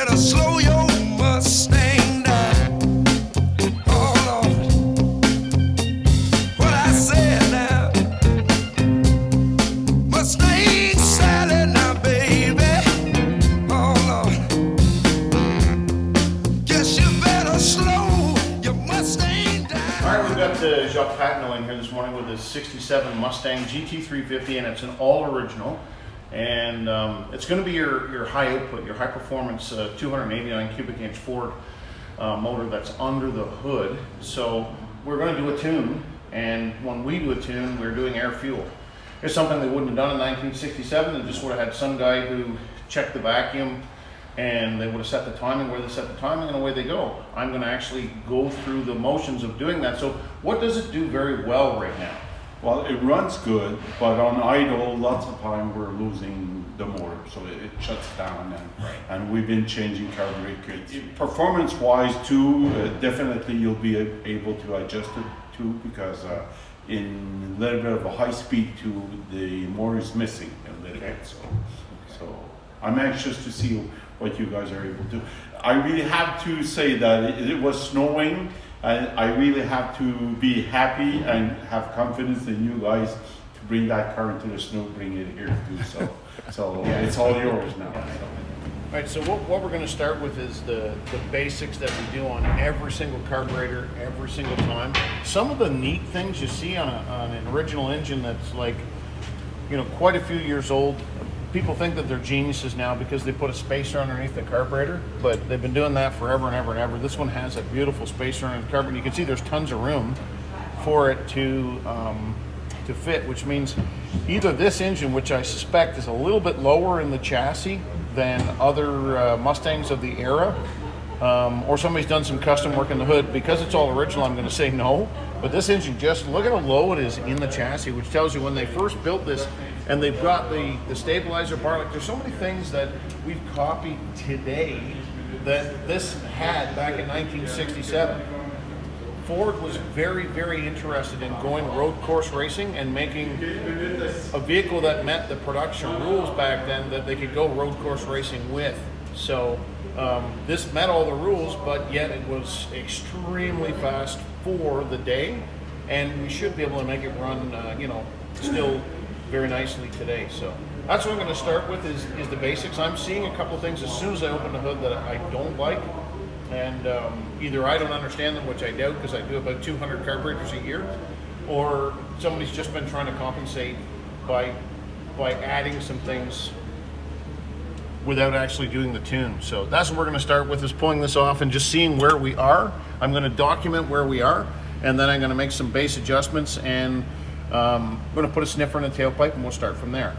better slow your Mustang down. Oh Lord, what I said now. Mustang Sally now, baby. Oh Lord, guess you better slow your Mustang down. All right, we've got Jacques Patino in here this morning with his 67 Mustang GT 350, and it's an all original. And it's going to be your high output, your high performance 289 cubic inch Ford motor that's under the hood. So we're going to do a tune, and when we do a tune, we're doing air fuel. It's something they wouldn't have done in 1967. They just would have had some guy who checked the vacuum, and they would have set the timing where they set the timing, and away they go. I'm going to actually go through the motions of doing that. So what does it do very well right now? Well, it runs good, but on idle, lots of time we're losing the motor, so it shuts down, and we've been changing carburetors. Performance-wise, too, definitely you'll be able to adjust it too, because in a little bit of a high speed too, the motor is missing a little bit. So I'm anxious to see what you guys are able to do. I really have to say that it was snowing. I really have to be happy and have confidence in you guys to bring that car into the snow, bring it here too. So yeah, it's all yours now. All right, so what we're going to start with is the basics that we do on every single carburetor, every single time. Some of the neat things you see on an original engine that's like, you know, quite a few years old. People think that they're geniuses now because they put a spacer underneath the carburetor, but they've been doing that forever and ever and ever. This one has a beautiful spacer underneath the carburetor. You can see there's tons of room for it to fit, which means either this engine, which I suspect is a little bit lower in the chassis than other Mustangs of the era, or somebody's done some custom work in the hood. Because it's all original, I'm going to say no. But this engine, just look at how low it is in the chassis, which tells you when they first built this, and they've got the stabilizer bar. Like, there's so many things that we've copied today that this had back in 1967. Ford was very, very interested in going road course racing and making a vehicle that met the production rules back then that they could go road course racing with. So this met all the rules, but yet it was extremely fast for the day, and we should be able to make it run, you know, still very nicely today. So that's what I'm going to start with is the basics. I'm seeing a couple of things as soon as I open the hood that I don't like, and either I don't understand them, which I doubt because I do about 200 carburetors a year, or somebody's just been trying to compensate by adding some things without actually doing the tune. So that's what we're going to start with, is pulling this off and just seeing where we are. I'm going to document where we are, and then I'm going to make some base adjustments, and I'm going to put a sniffer in the tailpipe, and we'll start from there.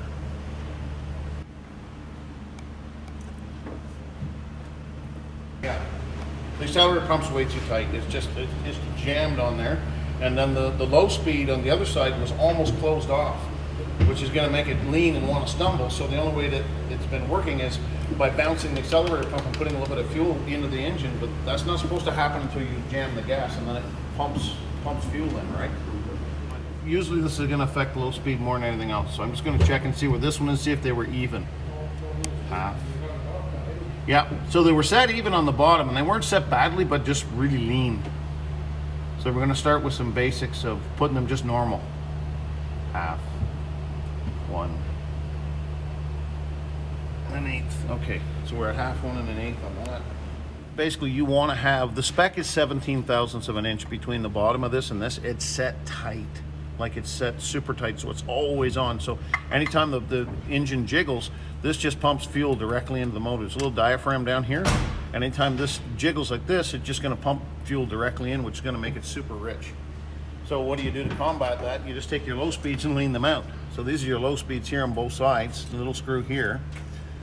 Yeah, the accelerator pump's way too tight. It's jammed on there, and then the low speed on the other side was almost closed off, which is going to make it lean and want to stumble. So the only way that it's been working is by bouncing the accelerator pump and putting a little bit of fuel into the engine, but that's not supposed to happen until you jam the gas, and then it pumps fuel in, right? Usually this is going to affect low speed more than anything else. So I'm just going to check and see where this one is, see if they were even. Half. Yeah, so they were set even on the bottom, and they weren't set badly, but just really lean. So we're going to start with some basics of putting them just normal. Half. 1 1/8. Okay, so we're at half 1 1/8 on that. Basically, you want to have, the spec is 17 thousandths of an inch between the bottom of this and this. It's set tight, like it's set super tight, so it's always on. So anytime the engine jiggles, this just pumps fuel directly into the motor. There's a little diaphragm down here, and anytime this jiggles like this, it's just going to pump fuel directly in, which is going to make it super rich. So what do you do to combat that? You just take your low speeds and lean them out. So these are your low speeds here on both sides, the little screw here.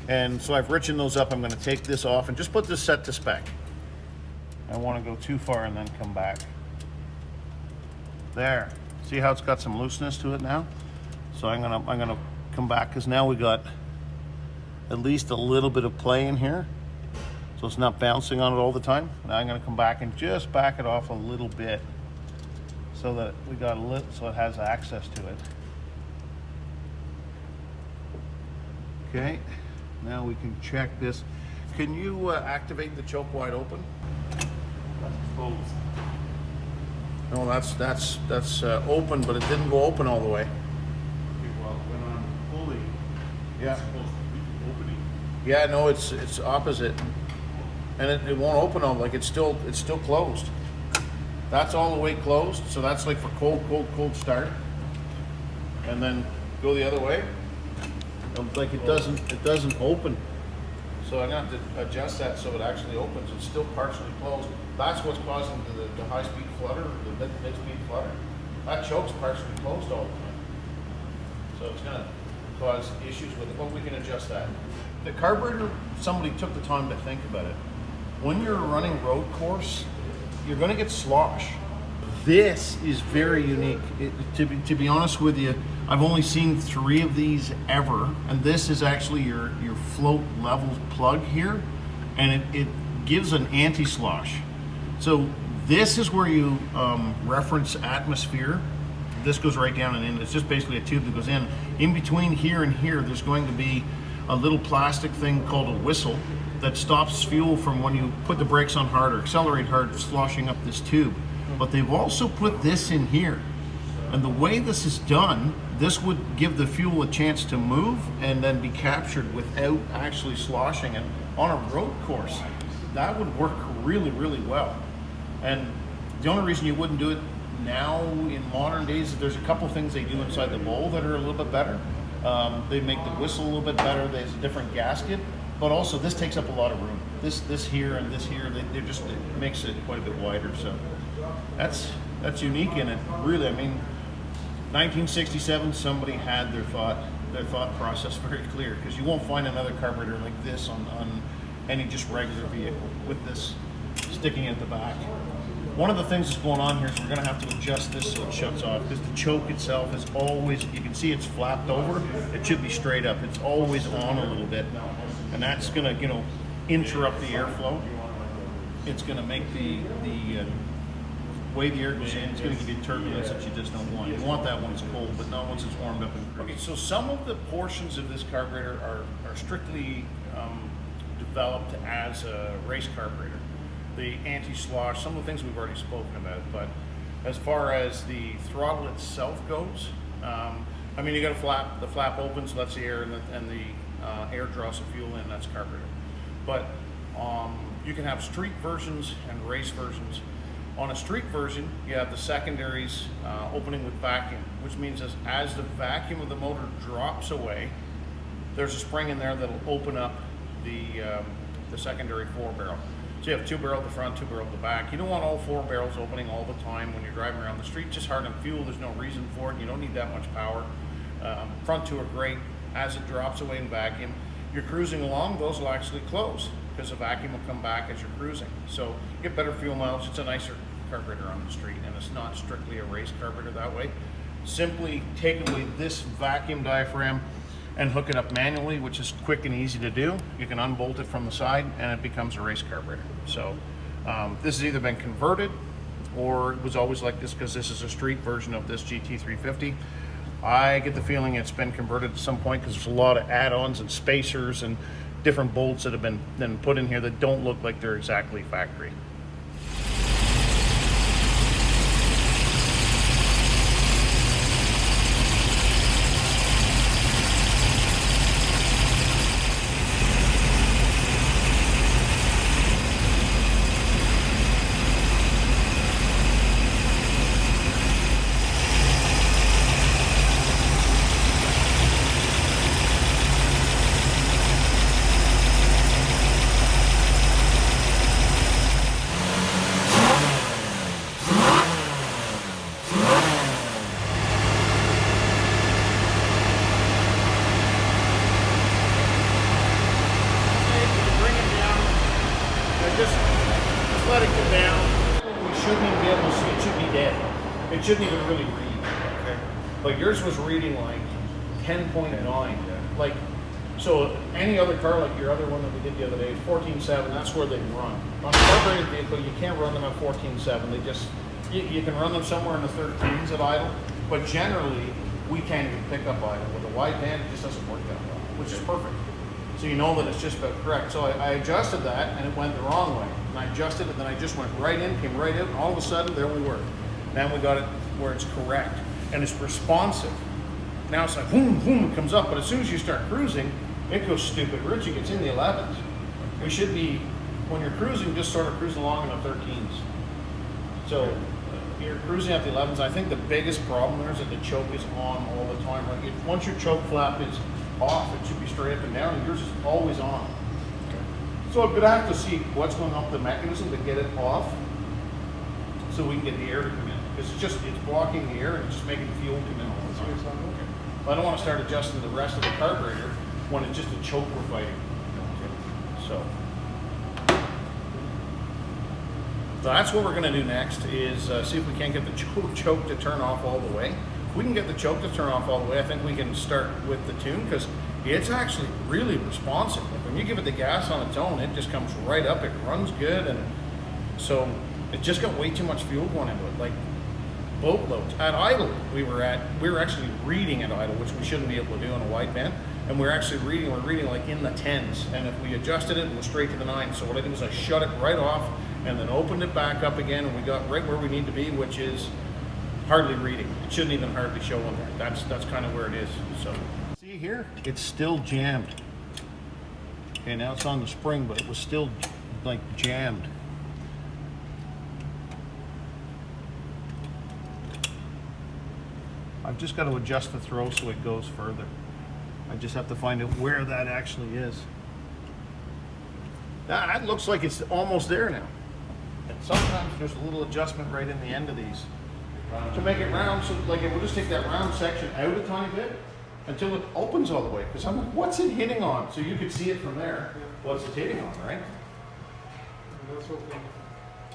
And so I've richened those up. I'm going to take this off and just put this set to spec. I don't want to go too far and then come back. There. See how it's got some looseness to it now? So I'm gonna come back, because now we got at least a little bit of play in here, so it's not bouncing on it all the time. Now I'm going to come back and just back it off a little bit, so that we got a little, so it has access to it. Okay, now we can check this. Can you activate the choke wide open? That's closed. No, that's open, but it didn't go open all the way. Okay, well, when I'm pulling, Yeah. it's supposed to be opening. Yeah, no, it's opposite, and it won't open all, like it's still closed. That's all the way closed, so that's like for cold start, and then go the other way. Like it doesn't open. So I'm gonna have to adjust that so it actually opens. It's still partially closed. That's what's causing the high-speed flutter, the mid-speed flutter. That choke's partially closed all the time. So it's gonna cause issues with it, but we can adjust that. The carburetor, somebody took the time to think about it. When you're running road course, you're gonna get slosh. This is very unique. To be honest with you, I've only seen 3 of these ever, and this is actually your float level plug here, and it gives an anti-slosh. So this is where you reference atmosphere. This goes right down and in. It's just basically a tube that goes in. In between here and here, there's going to be a little plastic thing called a whistle that stops fuel from, when you put the brakes on hard or accelerate hard, sloshing up this tube. But they've also put this in here. And the way this is done, this would give the fuel a chance to move and then be captured without actually sloshing it on a road course. That would work really, really well. And the only reason you wouldn't do it now in modern days, there's a couple things they do inside the bowl that are a little bit better. They make the whistle a little bit better. There's a different gasket, but also this takes up a lot of room. This here and this here, it makes it quite a bit wider. So that's unique in it. Really, I mean, 1967, somebody had their thought process very clear, because you won't find another carburetor like this on any just regular vehicle with this sticking at the back. One of the things that's going on here is we're going to have to adjust this so it shuts off, because the choke itself is always, you can see it's flapped over. It should be straight up. It's always on a little bit, and that's going to, interrupt the airflow. It's going to make the way the air goes in, it's going to give you turbulence that you just don't want. You want that when it's cold, but not once it's warmed up and cruised. Okay, so some of the portions of this carburetor are strictly developed as a race carburetor. The anti-slosh, some of the things we've already spoken about, but as far as the throttle itself goes, I mean, you got a flap, the flap opens, lets the air, and the air draws the fuel in, that's carburetor. But you can have street versions and race versions. On a street version, you have the secondaries opening with vacuum, which means as the vacuum of the motor drops away, there's a spring in there that'll open up the secondary 4-barrel. So you have 2-barrel at the front, 2-barrel at the back. You don't want all 4 barrels opening all the time when you're driving around the street. Just hard on fuel, there's no reason for it. You don't need that much power. Front 2 are great. As it drops away in vacuum, you're cruising along, those will actually close, because the vacuum will come back as you're cruising. So you get better fuel mileage. It's a nicer carburetor on the street, and it's not strictly a race carburetor that way. Simply take away this vacuum diaphragm and hook it up manually, which is quick and easy to do. You can unbolt it from the side and it becomes a race carburetor. So this has either been converted or it was always like this, because this is a street version of this GT350. I get the feeling it's been converted at some point, because there's a lot of add-ons and spacers and different bolts that have been then put in here that don't look like they're exactly factory. Just let it go down. We shouldn't even be able to see. It should be dead. It shouldn't even really read. Okay. But yours was reading like 10.9. Like, so any other car, like your other one that we did the other day, 14.7. That's where they run. On a carbureted vehicle, you can't run them at 14.7. They just you can run them somewhere in the 13s at idle, but generally we can't even pick up idle with a wide band. It just doesn't work that well, which is perfect. So you know that it's just about correct. So I adjusted that and it went the wrong way. And I adjusted it, and then I just went right in, came right out, and all of a sudden, there we were. Now we got it where it's correct. And it's responsive. Now it's like, boom, boom, it comes up. But as soon as you start cruising, it goes stupid rich. It gets in the 11s. We should be, when you're cruising, just sort of cruising along in the 13s. So you're cruising at the 11s. I think the biggest problem there is that the choke is on all the time. Like once your choke flap is off, it should be straight up and down, and yours is always on. Okay. So I'm gonna have to see what's going on with the mechanism to get it off, so we can get the air to come in. Because it's blocking the air and it's just making fuel come in all the time. Okay. But I don't want to start adjusting the rest of the carburetor when it's just a choke we're fighting. Okay. So that's what we're going to do next, is see if we can't get the choke to turn off all the way. If we can get the choke to turn off all the way, I think we can start with the tune, because it's actually really responsive. Like when you give it the gas on its own, it just comes right up. It runs good, and so it just got way too much fuel going into it. Like boatloads. At idle, we were actually reading at idle, which we shouldn't be able to do on a wideband. And we're reading like in the 10s. And if we adjusted it, it was straight to the 9s. So what I did was I shut it right off and then opened it back up again, and we got right where we need to be, which is hardly reading. It shouldn't even hardly show on there. That's kind of where it is. So see here, it's still jammed. Okay, now it's on the spring, but it was still like jammed. I've just got to adjust the throw so it goes further. I just have to find out where that actually is. That looks like it's almost there now. And sometimes there's a little adjustment right in the end of these to make it round. So like it will just take that round section out a tiny bit until it opens all the way. Because I'm like, what's it hitting on? So you could see it from there. What's it hitting on, right? That's okay.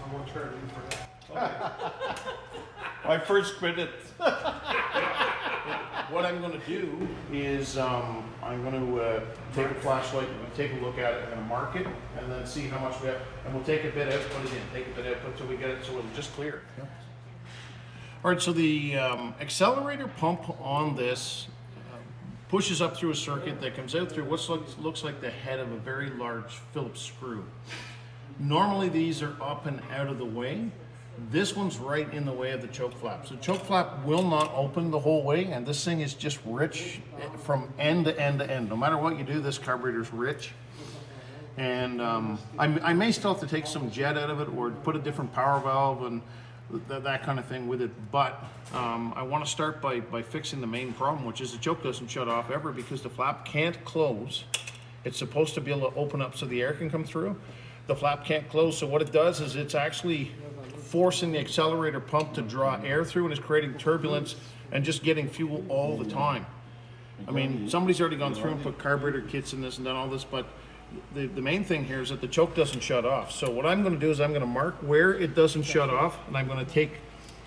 I'm gonna try to do for that. I first quit it. What I'm going to do is I'm going to take a flashlight and take a look at it. I'm going to mark it and then see how much we have. And we'll take a bit out, put it in, take a bit out, put it till we get it so it'll just clear. Yeah. All right, so the accelerator pump on this pushes up through a circuit that comes out through what looks like the head of a very large Phillips screw. Normally these are up and out of the way. This one's right in the way of the choke flap. So choke flap will not open the whole way, and this thing is just rich from end to end to end. No matter what you do, this carburetor's rich. And I may still have to take some jet out of it or put a different power valve and that kind of thing with it. But I want to start by fixing the main problem, which is the choke doesn't shut off ever because the flap can't close. It's supposed to be able to open up so the air can come through. The flap can't close, so what it does is it's actually forcing the accelerator pump to draw air through, and is creating turbulence and just getting fuel all the time. I mean, somebody's already gone through and put carburetor kits in this and done all this, but the main thing here is that the choke doesn't shut off. So what I'm going to do is I'm going to mark where it doesn't shut off, and I'm going to take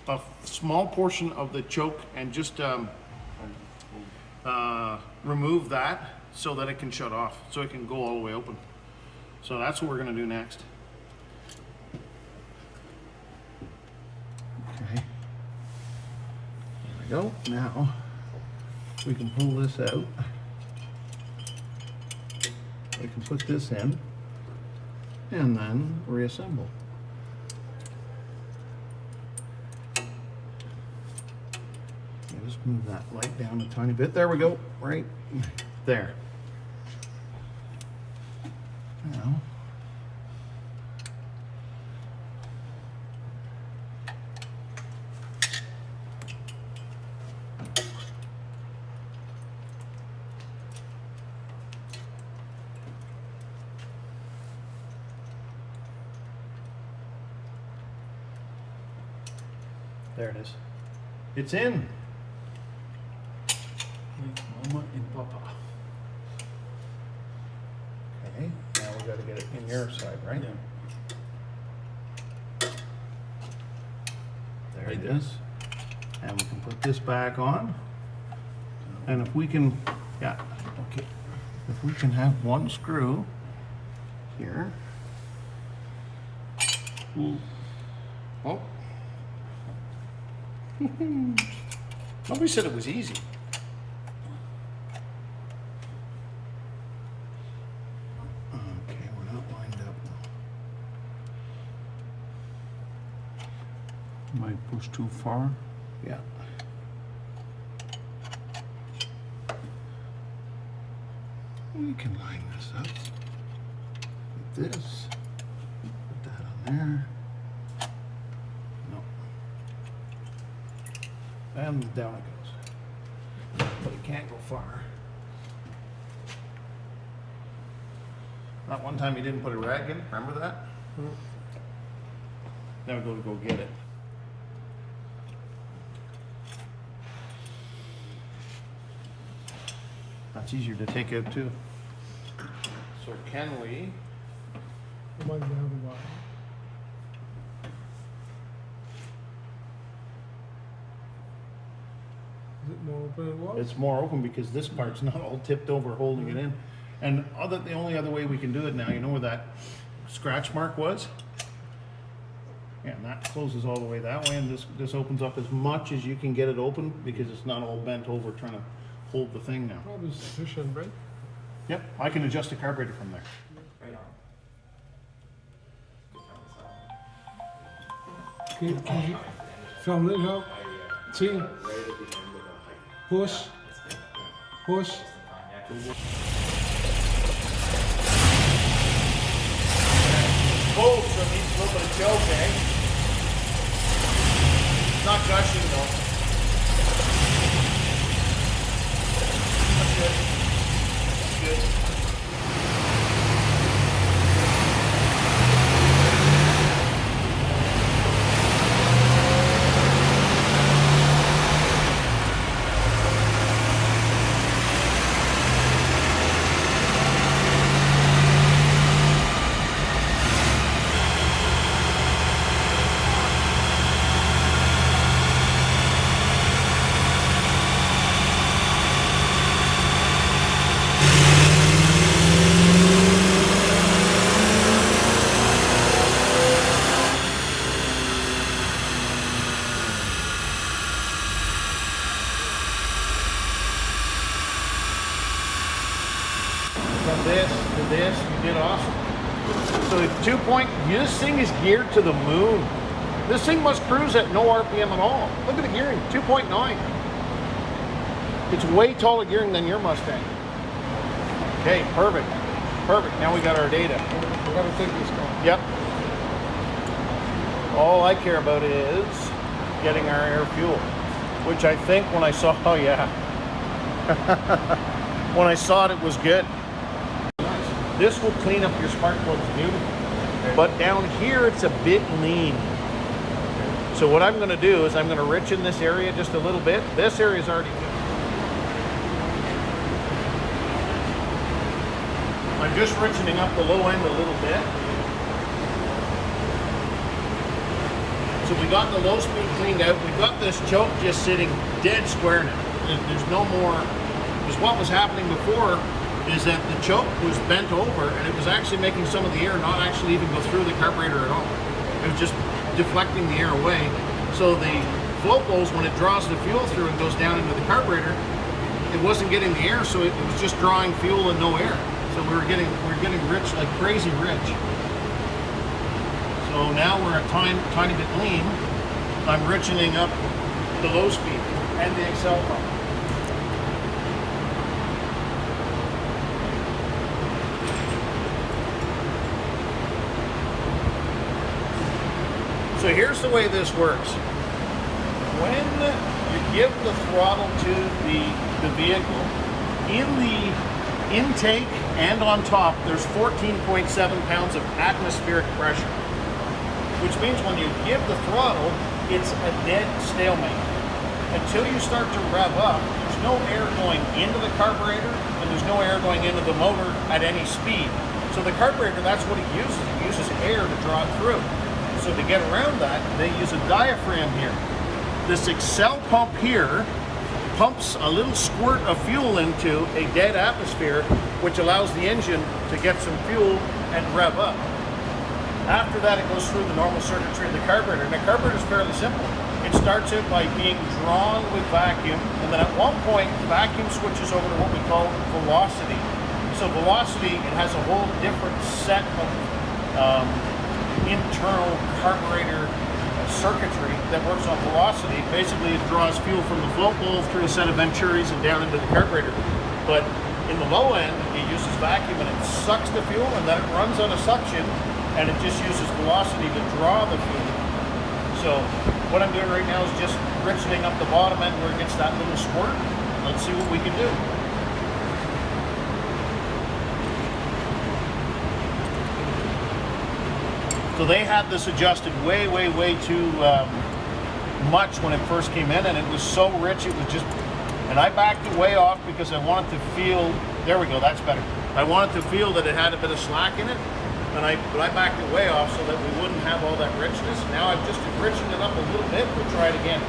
a small portion of the choke and just remove that so that it can shut off, so it can go all the way open. So that's what we're going to do next. Okay. There we go. Now we can pull this out. We can put this in and then reassemble. Just move that light down a tiny bit. There we go. Right there. Now, there it is. It's in. Mama and Papa. Okay, now we got to get it in your side, right? Yeah. There it is. And we can put this back on. And if we can, yeah, okay. If we can have one screw here. Ooh. Oh. Nobody said it was easy. Might push too far. Yeah. We can line this up with this. Put that on there. No. And down it goes. But it can't go far. That one time you didn't put a rag in, remember that? Now we go to go get it. That's easier to take out too. So can we? I might have a while. Is it more open than it was? It's more open because this part's not all tipped over holding it in. And the only other way we can do it now, you know where that scratch mark was? Yeah, and that closes all the way that way, and this opens up as much as you can get it open because it's not all bent over trying to hold the thing now. Probably sufficient, right? Yep, I can adjust the carburetor from there. Can you film it out? See? Push. Push. Oh, so it needs a little bit of choke, eh? It's not gushing though. That's good. That's good. From this to this, you did awesome. So it's 2 point, this thing is geared to the moon. This thing must cruise at no RPM at all. Look at the gearing, 2.9. It's way taller gearing than your Mustang. Okay, perfect. Perfect, now we got our data. We gotta take this car. Yep. All I care about is getting our air fuel, which I think when I saw, oh yeah. When I saw it, it was good. This will clean up your spark plugs beautifully. But down here, it's a bit lean. So what I'm going to do is I'm going to richen this area just a little bit. This area is already good. I'm just richening up the low end a little bit. So we got the low speed cleaned out. We've got this choke just sitting dead square now. There's no more, because what was happening before is that the choke was bent over and it was actually making some of the air not actually even go through the carburetor at all. It was just deflecting the air away. So the float bowls, when it draws the fuel through and goes down into the carburetor, it wasn't getting the air, so it was just drawing fuel and no air. So we were getting rich, like crazy rich. So now we're a tiny bit lean. I'm richening up the low speed and the Excel pump. So here's the way this works. When you give the throttle to the vehicle, in the intake and on top, there's 14.7 pounds of atmospheric pressure, which means when you give the throttle, it's a dead stalemate. Until you start to rev up, there's no air going into the carburetor and there's no air going into the motor at any speed. So the carburetor, that's what it uses. It uses air to draw it through. So to get around that, they use a diaphragm here. This Excel pump here pumps a little squirt of fuel into a dead atmosphere, which allows the engine to get some fuel and rev up. After that, it goes through the normal circuitry of the carburetor. And the carburetor is fairly simple. It starts out by being drawn with vacuum, and then at one point, vacuum switches over to what we call velocity. So velocity, it has a whole different set of internal carburetor circuitry that works on velocity. Basically, it draws fuel from the float bowl through a set of venturis and down into the carburetor. But in the low end, it uses vacuum and it sucks the fuel, and then it runs out of suction, and it just uses velocity to draw the fuel. So what I'm doing right now is just richening up the bottom end where it gets that little squirt. Let's see what we can do. So they had this adjusted way too much when it first came in, and it was so rich, it was just, and I backed it way off because I wanted to feel, there we go, that's better. I wanted to feel that it had a bit of slack in it, but I backed it way off so that we wouldn't have all that richness. Now I've just enriched it up a little bit. We'll try it again.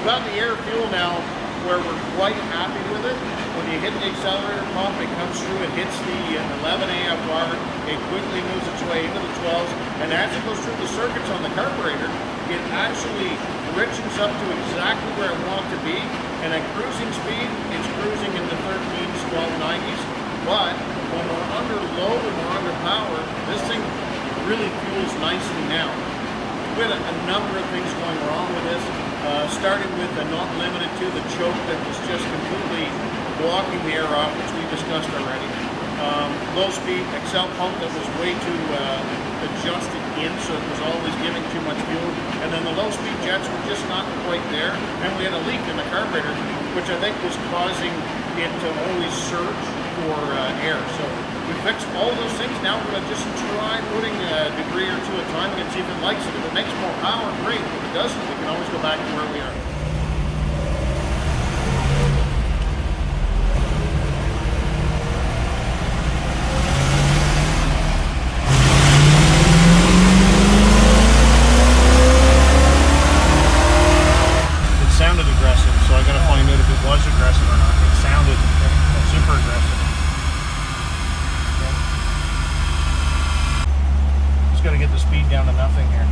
Got the air fuel now where we're quite happy with it. When you hit the accelerator pump, it comes through, it hits the 11 AFR, it quickly moves its way into the 12s, and as it goes through the circuits on the carburetor, it actually richens up to exactly where I want it to be, and at cruising speed, it's cruising in the 13s, 1290s, but when we're under load and we're under power, this thing really fuels nicely now. We had a number of things going wrong with this. Starting with not limited to the choke that was just completely blocking the air off, which we discussed already. Low speed Excel pump that was way too adjusted in, so it was always giving too much fuel. And then the low speed jets were just not quite there. And we had a leak in the carburetor, which I think was causing it to always surge for air. So we fixed all those things. Now we're going to just try putting a degree or two at a time and see if it likes it. If it makes more power, great. If it doesn't, we can always go back to where we are. It sounded aggressive, so I got to find out if it was aggressive or not. It sounded super aggressive. Just got to get the speed down to nothing here.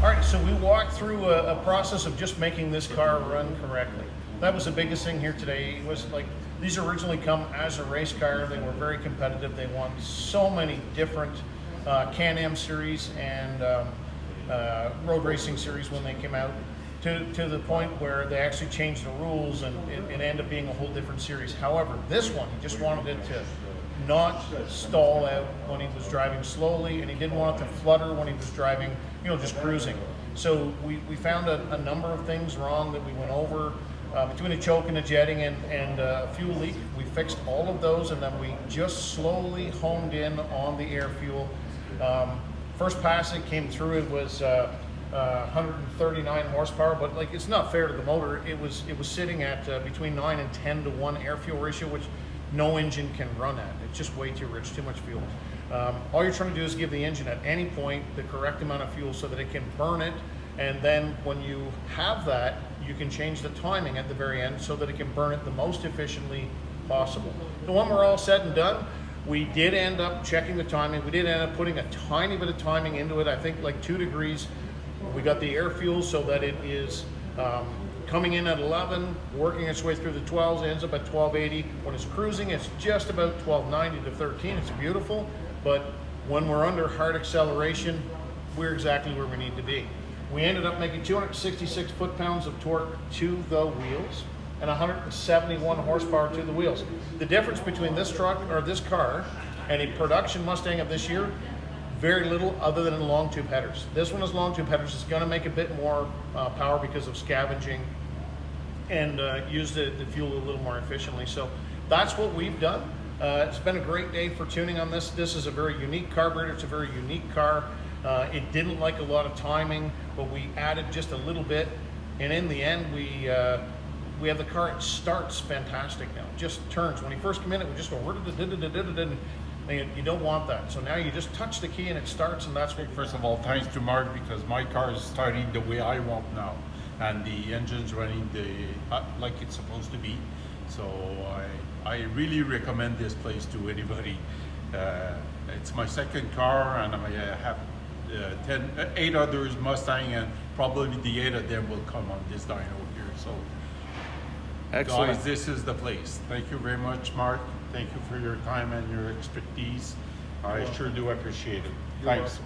Alright, so we walked through a process of just making this car run correctly. That was the biggest thing here today. It was like, these originally come as a race car. They were very competitive. They won so many different Can-Am series and road racing series when they came out, to the point where they actually changed the rules and it ended up being a whole different series. However, this one, he just wanted it to not stall out when he was driving slowly, and he didn't want it to flutter when he was driving, you know, just cruising. So we found a number of things wrong that we went over between the choke and the jetting and fuel leak. We fixed all of those, and then we just slowly honed in on the air fuel. First pass it came through, it was 139 horsepower, but like, it's not fair to the motor. It was sitting at between 9 and 10 to 1 air fuel ratio, which no engine can run at. It's just way too rich, too much fuel. All you're trying to do is give the engine at any point the correct amount of fuel so that it can burn it, and then when you have that, you can change the timing at the very end so that it can burn it the most efficiently possible. So when we're all said and done, we did end up checking the timing. We did end up putting a tiny bit of timing into it, I think like 2 degrees. We got the air fuel so that it is coming in at 11, working its way through the 12s, ends up at 1280. When it's cruising, it's just about 1290 to 13. It's beautiful, but When we're under hard acceleration, we're exactly where we need to be. We ended up making 266 foot-pounds of torque to the wheels and 171 horsepower to the wheels. The difference between this truck or this car and a production Mustang of this year, very little other than long tube headers. This one is long tube headers. It's going to make a bit more power because of scavenging and use the fuel a little more efficiently. So that's what we've done. It's been a great day for tuning on this. This is a very unique carburetor. It's a very unique car. It didn't like a lot of timing, but we added just a little bit, and in the end, we have the car. It starts fantastic now. It just turns. When you first come in, it would just go. And you don't want that. So now you just touch the key and it starts, and that's what. First of all, thanks to Mark, because my car is starting the way I want now, and the engine's running like it's supposed to be. So I really recommend this place to anybody. It's my second car, and I have 8 others Mustang, and probably the 8 of them will come on this dyno here. So, Excellent. guys, this is the place. Thank you very much, Mark. Thank you for your time and your expertise. I sure do appreciate it. Thanks.